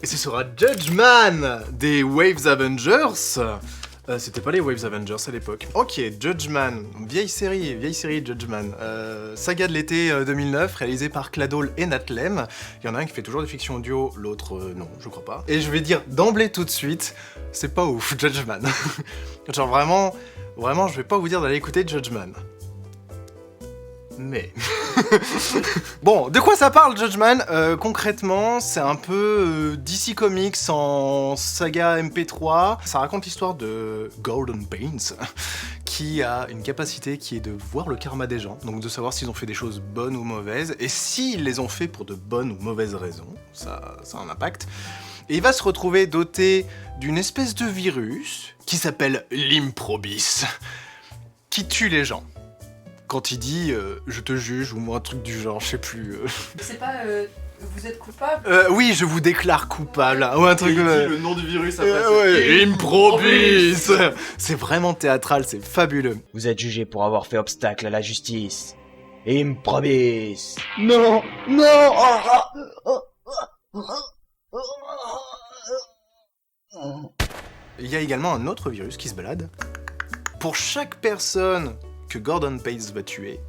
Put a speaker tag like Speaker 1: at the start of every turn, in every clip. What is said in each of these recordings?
Speaker 1: ce sera Judgman des Waves Avengers. C'était pas les Waves Avengers à l'époque. Ok, Judgman, vieille série Judgman. Saga de l'été 2009, réalisée par Cladol et Natlem. Il y en a un qui fait toujours des fictions audio, l'autre non, je crois pas. Et je vais dire d'emblée tout de suite, c'est pas ouf, Judgman. Genre vraiment, je vais pas vous dire d'aller écouter Judgman. Mais... Bon, de quoi ça parle, Judgman? Concrètement, c'est un peu DC Comics en saga MP3. Ça raconte l'histoire de Gordon Pains, qui a une capacité qui est de voir le karma des gens, donc de savoir s'ils ont fait des choses bonnes ou mauvaises, et s'ils les ont fait pour de bonnes ou mauvaises raisons, ça a un impact. Et il va se retrouver doté d'une espèce de virus qui s'appelle l'improbis, qui tue les gens. Quand il dit je te juge ou un truc du genre, je sais plus.
Speaker 2: C'est pas vous êtes coupable.
Speaker 1: Oui, je vous déclare coupable. Ou un truc.
Speaker 3: Il dit le nom du virus après.
Speaker 1: Ouais, improbis. C'est vraiment théâtral, c'est fabuleux.
Speaker 4: Vous êtes jugé pour avoir fait obstacle à la justice. Improbis.
Speaker 5: Non.
Speaker 1: Il y a également un autre virus qui se balade. Pour chaque personne que Gordon Pace va tuer,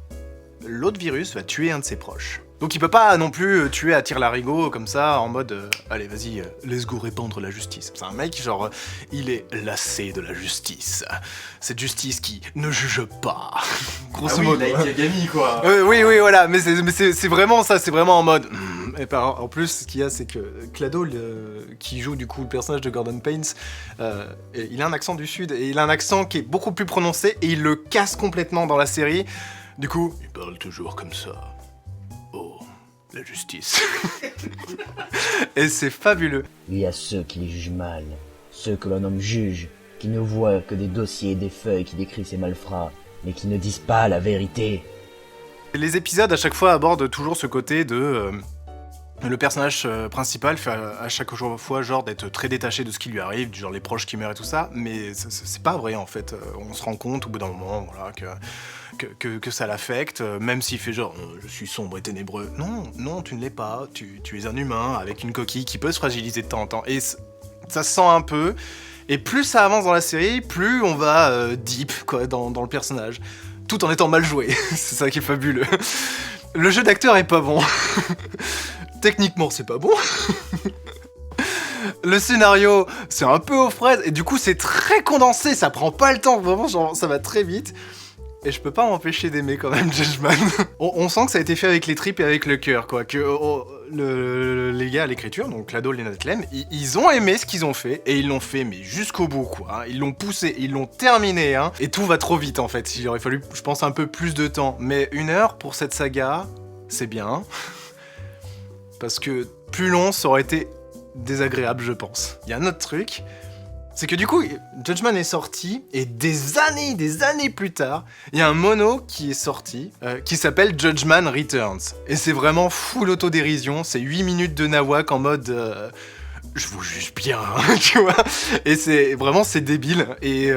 Speaker 1: l'autre virus va tuer un de ses proches. Donc il peut pas non plus tuer à tire-larigot comme ça, en mode allez vas-y, let's go répandre la justice. C'est un mec genre, il est lassé de la justice. Cette justice qui ne juge pas. Grosso modo.
Speaker 3: Light Yagami quoi.
Speaker 1: Oui, voilà, mais c'est vraiment ça, c'est vraiment en mode... Et en plus, ce qu'il y a, c'est que Clado, qui joue du coup le personnage de Gordon Pains, il a un accent du sud, et il a un accent qui est beaucoup plus prononcé, et il le casse complètement dans la série. Du coup, il parle toujours comme ça. Oh, la justice. Et c'est fabuleux.
Speaker 4: Il y a ceux qui les jugent mal, ceux que l'on nomme juges, qui ne voient que des dossiers et des feuilles qui décrivent ces malfrats, mais qui ne disent pas la vérité.
Speaker 1: Les épisodes à chaque fois abordent toujours ce côté de... le personnage principal fait à chaque fois genre d'être très détaché de ce qui lui arrive, du genre les proches qui meurent et tout ça, mais c'est pas vrai en fait. On se rend compte au bout d'un moment voilà, que ça l'affecte, même s'il fait genre je suis sombre et ténébreux. Non, tu ne l'es pas, tu es un humain avec une coquille qui peut se fragiliser de temps en temps, et ça se sent un peu, et plus ça avance dans la série, plus on va deep quoi, dans le personnage, tout en étant mal joué. C'est ça qui est fabuleux. Le jeu d'acteur est pas bon. Techniquement, c'est pas bon. Le scénario, c'est un peu aux fraises, et du coup, c'est très condensé, ça prend pas le temps, vraiment, genre, ça va très vite. Et je peux pas m'empêcher d'aimer quand même Judgman. On sent que ça a été fait avec les tripes et avec le cœur, quoi. Que les gars à l'écriture, donc Clado et Natlem, ils ont aimé ce qu'ils ont fait, et ils l'ont fait, mais jusqu'au bout, quoi. Hein. Ils l'ont poussé, ils l'ont terminé, hein. Et tout va trop vite, en fait. Il aurait fallu, je pense, un peu plus de temps. Mais 1 heure pour cette saga, c'est bien. Parce que plus long, ça aurait été désagréable, je pense. Il y a un autre truc, c'est que du coup, Judgman est sorti, et des années plus tard, il y a un mono qui est sorti, qui s'appelle Judgman Returns. Et c'est vraiment full autodérision, c'est 8 minutes de nawak en mode... je vous juge bien, hein, tu vois. Et c'est débile, et...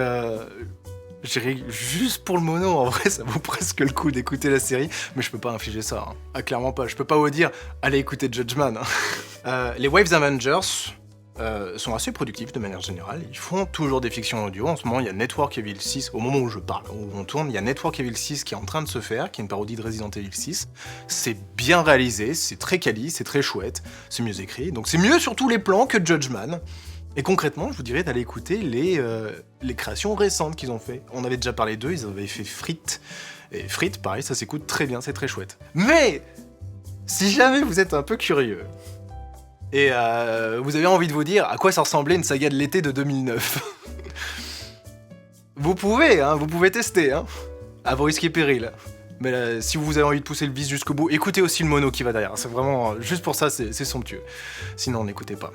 Speaker 1: J'irai juste pour le mono, en vrai, ça vaut presque le coup d'écouter la série, mais je peux pas infliger ça. Hein. Ah, clairement pas. Je peux pas vous dire, allez écouter Judgman. Hein. Les Waves Avengers sont assez productifs de manière générale. Ils font toujours des fictions audio. En ce moment, il y a Network Evil 6, au moment où je parle, où on tourne, il y a Network Evil 6 qui est en train de se faire, qui est une parodie de Resident Evil 6. C'est bien réalisé, c'est très quali, c'est très chouette, c'est mieux écrit. Donc c'est mieux sur tous les plans que Judgman. Et concrètement, je vous dirais d'aller écouter les créations récentes qu'ils ont fait. On avait déjà parlé d'eux, ils avaient fait Frites. Et Frites, pareil, ça s'écoute très bien, c'est très chouette. Mais, si jamais vous êtes un peu curieux, et vous avez envie de vous dire à quoi ça ressemblait une saga de l'été de 2009, vous pouvez tester, hein, à vos risques et périls. Mais là, si vous avez envie de pousser le vice jusqu'au bout, écoutez aussi le mono qui va derrière. C'est vraiment, juste pour ça, c'est somptueux. Sinon, n'écoutez pas.